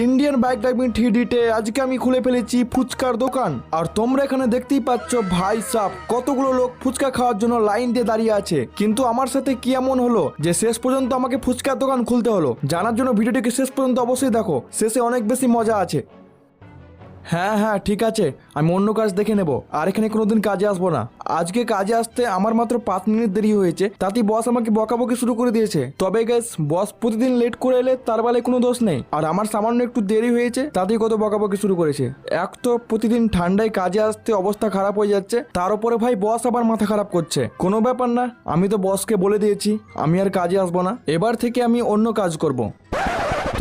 Indian bike driving 3D-তে আজকে আমি খুলে ফেলেছি ফুচকার দোকান। আর তোমরা এখানে দেখতেই পাচ্ছ ভাই সাব কতগুলো লোক ফুচকা খাওয়ার জন্য লাইন দিয়ে দাঁড়িয়ে আছে। কিন্তু আমার সাথে কি এমন হলো যে শেষ পর্যন্ত আমাকে ফুচকার দোকান খুলতে হলো। জানার জন্য ভিডিওটিকে শেষ পর্যন্ত অবশ্যই দেখো, শেষে অনেক বেশি মজা আছে। হ্যাঁ ঠিক আছে, আমি অন্য কাজ দেখে নেব, আর এখানে কোনোদিন কাজে আসবো না। আজকে কাজে আসতে আমার মাত্র 5 মিনিট দেরি হয়েছে, তাতেই বস আমাকে বকাবকি শুরু করে দিয়েছে। তবে গাইস, বস প্রতিদিন লেট করে এলে তার বেলায় কোনো দোষ নেই, আর আমার সামান্য একটু দেরি হয়েছে তাতেই কত বকাবকি শুরু করেছে। এক তো প্রতিদিন ঠান্ডায় কাজে আসতে অবস্থা খারাপ হয়ে যাচ্ছে, তার উপরে ভাই বস আবার মাথা খারাপ করছে। কোনো ব্যাপার না, আমি তো বসকে বলে দিয়েছি আমি আর কাজে আসবো না, এবার থেকে আমি অন্য কাজ করব।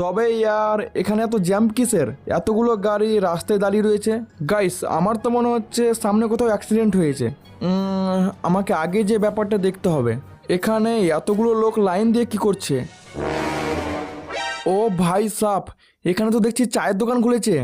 তবে ইয়ার এখানে এত জ্যাম কিসের? এতগুলো গাড়ি রাস্তায় দাঁড়িয়ে রয়েছে। গাইস, আমার তো মনে হচ্ছে সামনে কোথাও অ্যাক্সিডেন্ট হয়েছে। আমাকে আগে যে ব্যাপারটা দেখতে হবে। এখানে এতগুলো লোক লাইন দিয়ে কি করছে? ও ভাই সাপ, এখানে তো দেখছি চায়ের দোকান খুলেছে।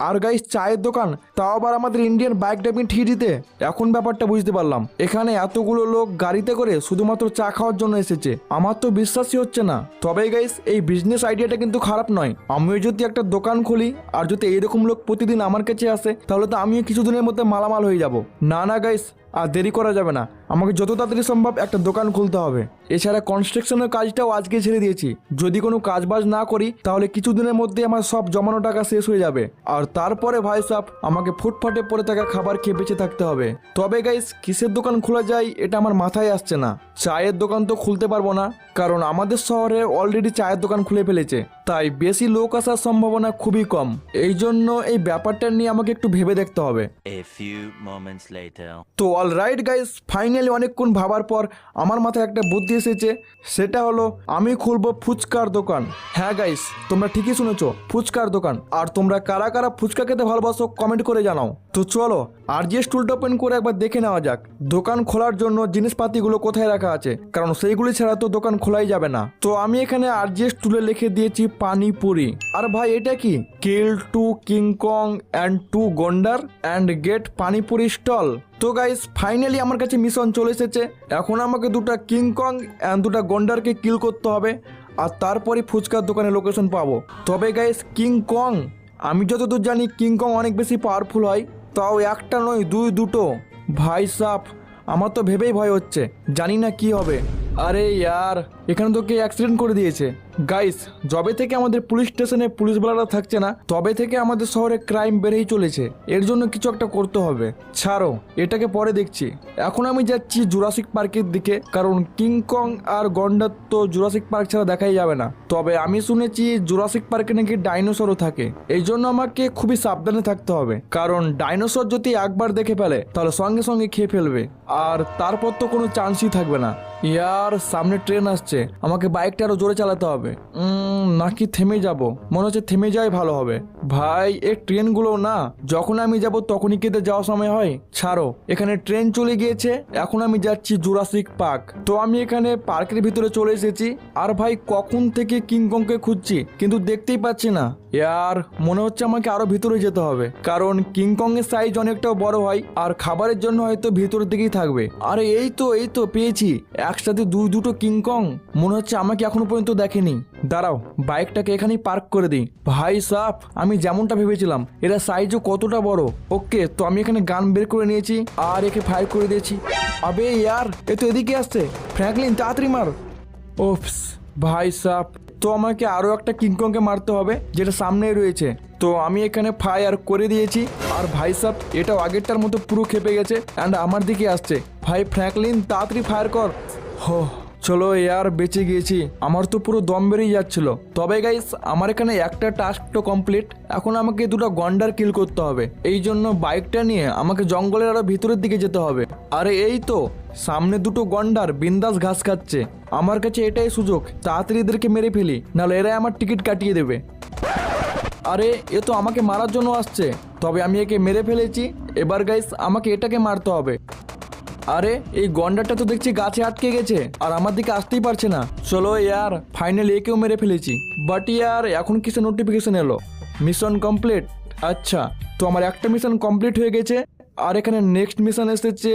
আর গাইস, চায়ের দোকান, তাও আবার আমাদের ইন্ডিয়ান বাইক ড্রাইভিং 3D-তে। এখন ব্যাপারটা বুঝতে পারলাম, এখানে এতগুলো লোক গাড়িতে করে শুধুমাত্র চা খাওয়ার জন্য এসেছে। আমার তো বিশ্বাসই হচ্ছে না। তবে গাইস, এই বিজনেস আইডিয়াটা কিন্তু খারাপ নয়। আমিও যদি একটা দোকান খুলি আর যদি এইরকম লোক প্রতিদিন আমার কাছে আসে, তাহলে তো আমিও কিছুদিনের মধ্যে মালামাল হয়ে যাব। না গাইস, আর দেরি করা যাবে না, আমাকে যত তাড়াতাড়ি সম্ভব একটা দোকান খুলতে হবে। এছাড়া কনস্ট্রাকশনের কাজটাও আজকে ছেড়ে দিয়েছি। যদি কোনো কাজবাজ না করি তাহলে কিছুদিনের মধ্যে আমার সব জমানো টাকা শেষ হয়ে যাবে, আর তারপরে ভাই সাহেব আমাকে ফুটপাটে পড়ে থাকা খাবার খেয়ে বেঁচে থাকতে হবে। তবে গাইস, কিসের দোকান খোলা যায় এটা আমার মাথায় আসছে না। চায়ের দোকান তো খুলতে পারবো না, কারণ আমাদের শহরে অলরেডি চায়ের দোকান খুলে ফেলেছে, তাই বেশি লোক আসার সম্ভাবনা খুবই কম। এই জন্য এই ব্যাপারটা নিয়ে আমাকে একটু ভেবে দেখতে হবে। তো অলরাইট গাইস, ফাইনালি অনেকক্ষণ ভাবার পর আমার মাথায় একটা বুদ্ধি এসেছে। সেটা হলো আমি খুলবো ফুচকার দোকান। হ্যাঁ গাইস, তোমরা ঠিকই শুনেছো, ফুচকার দোকান। আর তোমরা কারা কারা ফুচকা খেতে ভালোবাসো কমেন্ট করে জানাও। তো চলো আরজিএস টুলটা ওপেন করে একবার দেখে নেওয়া যাক দোকান খোলার জন্য জিনিসপাতিগুলো কোথায় রাখা আছে, কারণ সেইগুলি ছাড়া তো দোকান খোলাই যাবে না। তো আমি এখানে আরজিএস টুলে লিখে দিয়েছি পানিপুরি। আর ভাই এটা কি? কিল 2 কিংকং অ্যান্ড 2 গন্ডার অ্যান্ড গেট পানিপুরি স্টল। তো গাইস, ফাইনালি আমার কাছে মিশন চলে এসেছে। এখন আমাকে 2টা কিংকং অ্যান্ড 2টা গন্ডারকে কিল করতে হবে, আর তারপরে ফুচকার দোকানের লোকেশন পাবো। তবে গাইস, কিংকং, আমি যতদূর জানি কিংকং অনেক বেশি পাওয়ারফুল হয়, তাও একটা নয় দুটো। ভাই সাপ, আমার তো ভেবেই ভয় হচ্ছে, জানি না কি হবে। আরে ইয়ার, এখানে তো কে অ্যাক্সিডেন্ট করে দিয়েছে। গাইস, যবে থেকে আমাদের পুলিশ স্টেশনে পুলিশওয়ালারা থাকছে না, তবে থেকে আমাদের শহরে ক্রাইম বেড়েই চলেছে। এর জন্য কিছু একটা করতে হবে। ছাড়ো, এটাকে পরে দেখছি। এখন আমি যাচ্ছি জুরাসিক পার্কের দিকে, কারণ কিংকং আর গন্ডার তো জুরাসিক পার্ক ছাড়া দেখাই যাবে না। তবে আমি শুনেছি জুরাসিক পার্কে নাকি ডাইনোসরও থাকে, এই জন্য আমাকে খুবই সাবধানে থাকতে হবে, কারণ ডাইনোসর যদি একবার দেখে ফেলে তাহলে সঙ্গে সঙ্গে খেয়ে ফেলবে, আর তারপর তো কোনো চান্সই থাকবে না। ইয়ার, সামনে ট্রেন আসছে, আমাকে বাইকটা আরো জোরে চালাতে হবে। নাকি থেমে যাব? মনে হচ্ছে থেমে যাওয়াই ভালো হবে। ভাই, এই ট্রেনগুলো না যখন আমি যাব তখনই কেটে যাওয়ার সময় হয়। ছাড়ো, এখানে ট্রেন চলে গিয়েছে, এখন আমি যাচ্ছি জুরাসিক পার্ক। তো আমি এখানে পার্কের ভিতরে চলে এসেছি। আর ভাই, কখন থেকে কিংকংকে খুঁজছি কিন্তু দেখতেই পাচ্ছি না। ইয়ার, মনে হচ্ছে আমাকে আরো ভিতরে যেতে হবে, কারণ কিংকং এর সাইজ অনেকটাও বড় হয়, আর খাবারের জন্য হয়তো ভিতরের দিকেই থাকবে। আরে এই তো পেয়েছি, একসাথে দুটো কিংকং। মনে হচ্ছে আমাকে এখনো পর্যন্ত দেখেনি। দাঁড়াও, বাইকটাকে এখানেই পার্ক করে দিই। ভাই সাপ, আমি যেমনটা ভেবেছিলাম এরা সাইজও কতটা বড়। ওকে, তো আমি এখানে গান বের করে নিয়েছি আর একে ফায়ার করে দিয়েছি। আবে ইয়ার, এ তো এদিকে আসছে। ফ্র্যাঙ্কলিন, তাড়াতাড়ি মার। ওপস, ভাই সাপ, তো আমাকে আরো একটা কিংকংকে মারতে হবে যেটা সামনেই রয়েছে। তো আমি এখানে ফায়ার করে দিয়েছি, আর ভাই সাপ এটাও আগেরটার মতো পুরো খেপে গেছে অ্যান্ড আমার দিকে আসছে। ভাই ফ্র্যাঙ্কলিন, তাড়াতাড়ি ফায়ার কর। হো, চলো ইয়ার, বেঁচে গিয়েছি। আমার তো পুরো দম বেরিয়ে যাচ্ছিল। তবে গাইস, আমার এখানে একটা টাস্ক তো কমপ্লিট। এখন আমাকে 2টা গন্ডার কিল করতে হবে, এই জন্য বাইকটা নিয়ে আমাকে জঙ্গলের আরো ভিতরের দিকে যেতে হবে। আরে এই তো সামনে 2টো গন্ডার বিন্দাস ঘাস খাচ্ছে। আমার কাছে এটাই সুযোগ, তাড়াতাড়ি এদেরকে মেরে ফেলি, নাহলে এরাই আমার টিকিট কাটিয়ে দেবে। আরে, এ তো আমাকে মারার জন্য আসছে। তবে আমি একে মেরে ফেলেছি। এবার গাইস, আমাকে এটাকে মারতে হবে। আরে, এই গন্ডারটা তো দেখছি গাছে আটকে গেছে আর আমার দিকে আসতেই পারছে না। চলো ইয়ার, ফাইনালি একেও মেরে ফেলেছি। বাট ইয়ার, এখন কিসের নোটিফিকেশন এলো? Mission complete. আচ্ছা, তো আমার একটা মিশন কমপ্লিট হয়ে গেছে, আর এখানে নেক্সট মিশন এসেছে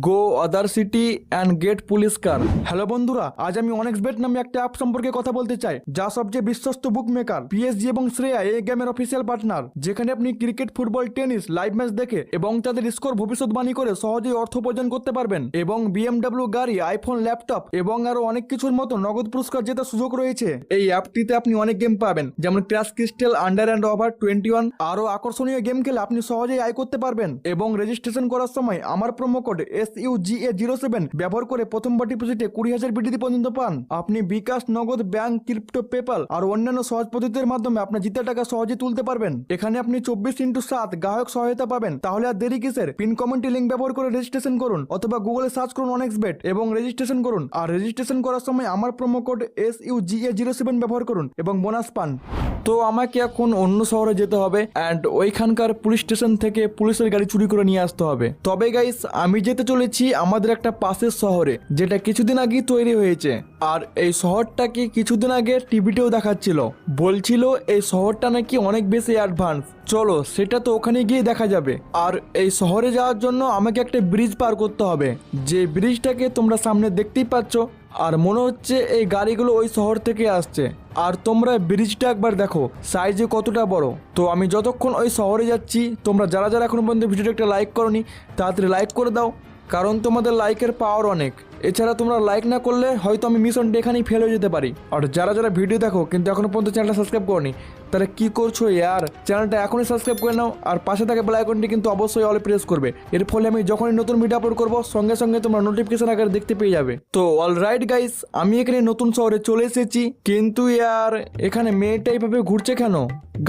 go other city and get police car. Hello বন্ধুরা, আজ আমি অনেক্সবেট নামে একটা অ্যাপ সম্পর্কে কথা বলতে চাই, যা সবচেয়ে বিশ্বস্ত বুক মেকার। পিএসজি এবং শ্রেয়া এই গেমের অফিসিয়াল পার্টনার, যেখানে আপনি cricket, football, tennis live match দেখে এবং তাদের স্কোর ভবিষ্যৎবাণী করে সহজেই অর্থ উপার্জন করতে পারবেন। এবং বিএমডব্লিউ গাড়ি, আইফোন, ল্যাপটপ এবং আরো অনেক কিছুর মতো নগদ পুরস্কার জেতার সুযোগ রয়েছে। এই অ্যাপটিতে আপনি অনেক গেম পাবেন, যেমন crash crystal, under and over 21। আরো আকর্ষণীয় গেম খেলে আপনি সহজেই আয় করতে পারবেন। এবং রেজিস্ট্রেশন করার সময় আমার প্রোমো কোড SUGA07 ব্যবহার করে প্রথমবার ডিপোজিটে 20,000 বিডিটি পর্যন্ত পান। আপনি বিকাশ, নগদ, ব্যাংক, ক্রিপ্টো, পেপাল আর অন্যান্য সহজ পদ্ধতির মাধ্যমে আপনার জিতা টাকা সহজে তুলতে পারবেন। এখানে আপনি 24x7 গ্রাহক সহায়তা পাবেন। তাহলে আর দেরি কিসের? পিন কমেন্টে লিঙ্ক ব্যবহার করে রেজিস্ট্রেশন করুন অথবা গুগলে সার্চ করুন অনেক্সবেট এবং রেজিস্ট্রেশন করুন। আর রেজিস্ট্রেশন করার সময় আমার প্রোমো কোড SUGA07 ব্যবহার করুন এবং বোনাস পান। তো আমাকে এখন অন্য শহরে যেতে হবে অ্যান্ড ওইখানকার পুলিশ স্টেশন থেকে পুলিশের গাড়ি চুরি করে নিয়ে আসতে হবে। তবে গাইস, আমি যেতে চলেছি আমাদের একটা পাশের শহরে, যেটা কিছুদিন আগেই তৈরি হয়েছে। আর এই শহরটাকে কিছুদিন আগে টিভিতেও দেখাচ্ছিল, বলছিল এই শহরটা নাকি অনেক বেশি অ্যাডভান্স। চলো, সেটা তো ওখানে গিয়ে দেখা যাবে। আর এই শহরে যাওয়ার জন্য আমাকে একটা ব্রিজ পার করতে হবে, যে ব্রিজটাকে তোমরা সামনে দেখতেই পাচ্ছ। আর মনে হচ্ছে এই গাড়িগুলো ওই শহর থেকে আসছে। আর তোমরা ব্রিজটা একবার দেখো সাইজে কতটা বড়। তো আমি যতক্ষণ ওই শহরে যাচ্ছি, তোমরা যারা যারা এখনো পর্যন্ত ভিডিওটা একটা লাইক করনি, তাড়াতাড়ি লাইক করে দাও, কারণ তোমাদের লাইকের পাওয়ার অনেক। এছাড়া তোমরা লাইক না করলে হয়তো আমি মিশনটা এখানেই ফেল হয়ে যেতে পারি। আর যারা যারা ভিডিও দেখো কিন্তু এখনো পর্যন্ত চ্যানেলটা সাবস্ক্রাইব করনি, তারা কি করছো ইয়ার? চ্যানেলটা এখনই সাবস্ক্রাইব করে নাও আর পাশে থাকা বেল আইকনটি কিন্তু অবশ্যই অল প্রেস করবে। এর ফলে আমি যখনই নতুন ভিডিও আপলোড করবো সঙ্গে সঙ্গে তোমরা নোটিফিকেশন আকারে দেখতে পেয়ে যাবে। তো অলরাইট গাইস, আমি এখানে নতুন শহরে চলে এসেছি, কিন্তু ইয়ার এখানে মেয়েটা এইভাবে ঘুরছে কেন?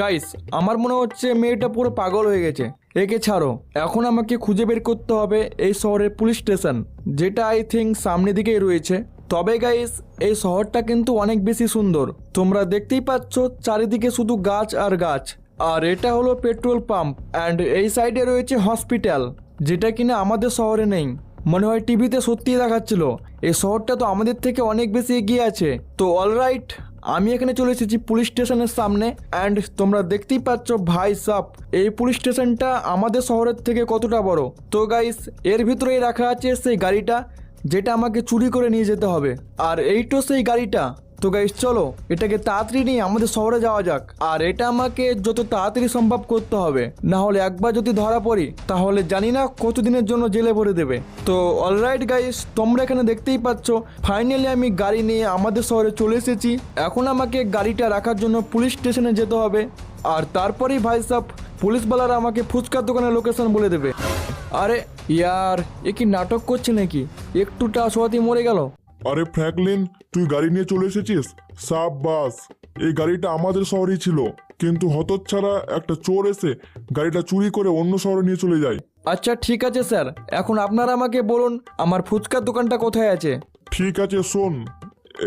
গাইস, আমার মনে হচ্ছে মেয়েটা পুরো পাগল হয়ে গেছে। একে ছাড়ো, এখন আমাকে খুঁজে বের করতে হবে এই শহরের পুলিশ স্টেশন, যেটা আই থিঙ্ক সামনের দিকেই রয়েছে। তবে গাইস, এই শহরটা কিন্তু অনেক বেশি সুন্দর। তোমরা দেখতেই পাচ্ছ চারিদিকে শুধু গাছ আর গাছ। আর এটা হলো পেট্রোল পাম্প অ্যান্ড এই সাইডে রয়েছে হসপিটাল, যেটা কিনা আমাদের শহরে নেই। মনে হয় টিভিতে সত্যিই দেখাচ্ছিল। এই শহরটা তো আমাদের থেকে অনেক বেশি এগিয়ে আছে। তো অলরাইট, আমি এখানে চলে এসেছি পুলিশ স্টেশনের সামনে অ্যান্ড তোমরা দেখতেই পাচ্ছ ভাই সাপ, এই পুলিশ স্টেশনটা আমাদের শহরের থেকে কতটা বড়। তো গাইস, এর ভিতরেই রাখা আছে সেই গাড়িটা, যেটা আমাকে চুরি করে নিয়ে যেতে হবে। আর এই তো সেই গাড়িটা। তো গাইস চলো, এটাকে তাড়াতাড়ি নিয়ে আমাদের শহরে যাওয়া যাক। আর এটা আমাকে যত তাড়াতাড়ি সম্ভব করতে হবে, না হলে একবার যদি ধরা পড়ি তাহলে জানি না কতদিনের জন্য জেলে ভরে দেবে। তো অলরাইট গাইস, তোমরা এখানে দেখতেই পাচ্ছ ফাইনালি আমি গাড়ি নিয়ে আমাদের শহরে চলে এসেছি। এখন আমাকে গাড়িটা রাখার জন্য পুলিশ স্টেশনে যেতে হবে। আর তারপরেই ভাই সাহেব পুলিশওয়ালারা আমাকে ফুচকার দোকানের লোকেশন বলে দেবে। আরে ইয়ার, এ কি নাটক করছে নাকি? একটুটা সোয়াতি মরে গেল। আরে ফ্র্যাঙ্কলিন, তুই গাড়ি নিয়ে চলে এসেছিস, সাব্বাস। এই গাড়িটা আমাদের শহরেই ছিল, কিন্তু হতচ্ছাড়া একটা চোর এসে গাড়িটা চুরি করে অন্য শহরে নিয়ে চলে যায়। আচ্ছা ঠিক আছে স্যার, এখন আপনারা আমাকে বলুন আমার ফুচকার দোকানটা কোথায় আছে? ঠিক আছে, শোন,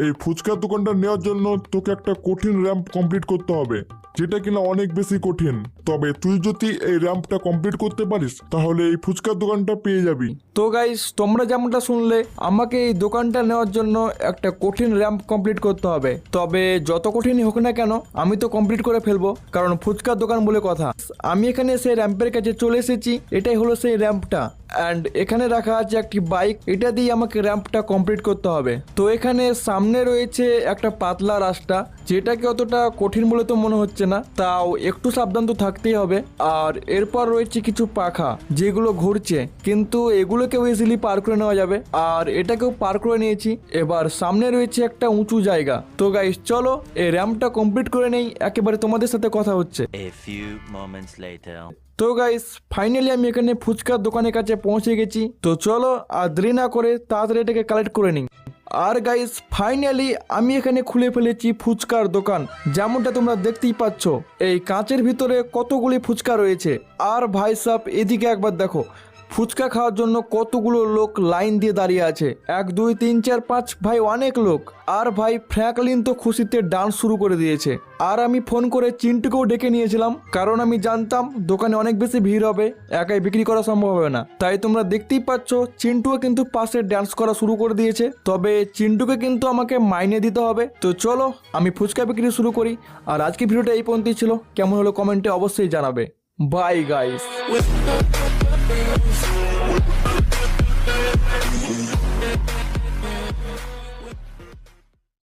এই ফুচকার দোকানটা নেওয়ার জন্য তোকে একটা কঠিন র্যাম্প কমপ্লিট করতে হবে, যেটা কিনা অনেক বেশি কঠিন। তবে তুই যদি এই র্যাম্পটা কমপ্লিট করতে পারিস তাহলে এই ফুচকার দোকানটা পেয়ে যাবি। তো গাইস, তোমরা যেমনটা শুনলে, আমাকে এই দোকানটা নেওয়ার জন্য একটা কঠিন র্যাম্প কমপ্লিট করতে হবে। তবে যত কঠিনই হোক না কেন, আমি তো কমপ্লিট করে ফেলবো, কারণ ফুচকার দোকান বলে কথা। আমি এখানে সেই র্যাম্পের কাছে চলে এসেছি। এটাই হলো সেই র্যাম্পটা অ্যান্ড এখানে রাখা আছে একটি বাইক, এটা দিয়ে আমাকে র্যাম্পটা কমপ্লিট করতে হবে। তো এখানে সামনে রয়েছে একটা পাতলা রাস্তা, যেটাকে অতটা কঠিন বলে তো মনে হচ্ছে না, তাও একটু সাবধান তো থাকতেই হবে। আর এরপর রয়েছে কিছু পাখা, যেগুলো ঘুরছে, কিন্তু এগুলোকেও ইজিলি পার করে নেওয়া যাবে। আর এটাকেও পার করে নিয়েছি। এবার সামনে রয়েছে একটা উঁচু জায়গা। তো গাইস চলো, এই র্যাম্পটা কমপ্লিট করে নেই, একেবারে তোমাদের সাথে কথা হচ্ছে। A few moments later. তো গাইস, ফাইনালি আমি এখানে ফুচকার দোকানের কাছে পৌঁছে গেছি। তো চলো আর দেরি না করে তাড়াতাড়ি এটাকে কালেক্ট করে নিই। আর গাইস, ফাইনালি আমি এখানে খুলে ফেলেছি ফুচকার দোকান, যেমনটা তোমরা দেখতেই পাচ্ছ। এই কাঁচের ভিতরে কতগুলি ফুচকা রয়েছে। আর ভাই সাহেব, এদিকে একবার দেখো, ফুচকা খাওয়ার জন্য কতগুলো লোক লাইন দিয়ে দাঁড়িয়ে আছে। 1 2 3 4 5 ভাই, অনেক লোক। আর ভাই ফ্র্যাঙ্কলিন তো খুশিতে ডান্স শুরু করে দিয়েছে। আর আমি ফোন করে চিন্টুকেও ডেকে নিয়েছিলাম, কারণ আমি জানতাম দোকানে অনেক বেশি ভিড় হবে, একাই বিক্রি করা সম্ভব হবে না। তাই তোমরা দেখতেই পাচ্ছ চিন্টুও কিন্তু পাশে ডান্স করা শুরু করে দিয়েছে। তবে চিন্টুকে কিন্তু আমাকে মাইনে দিতে হবে। তো চলো আমি ফুচকা বিক্রি শুরু করি। আর আজকে ভিডিওটা এই পর্যন্তই ছিল। কেমন হলো কমেন্টে অবশ্যই জানাবে। Bye guys.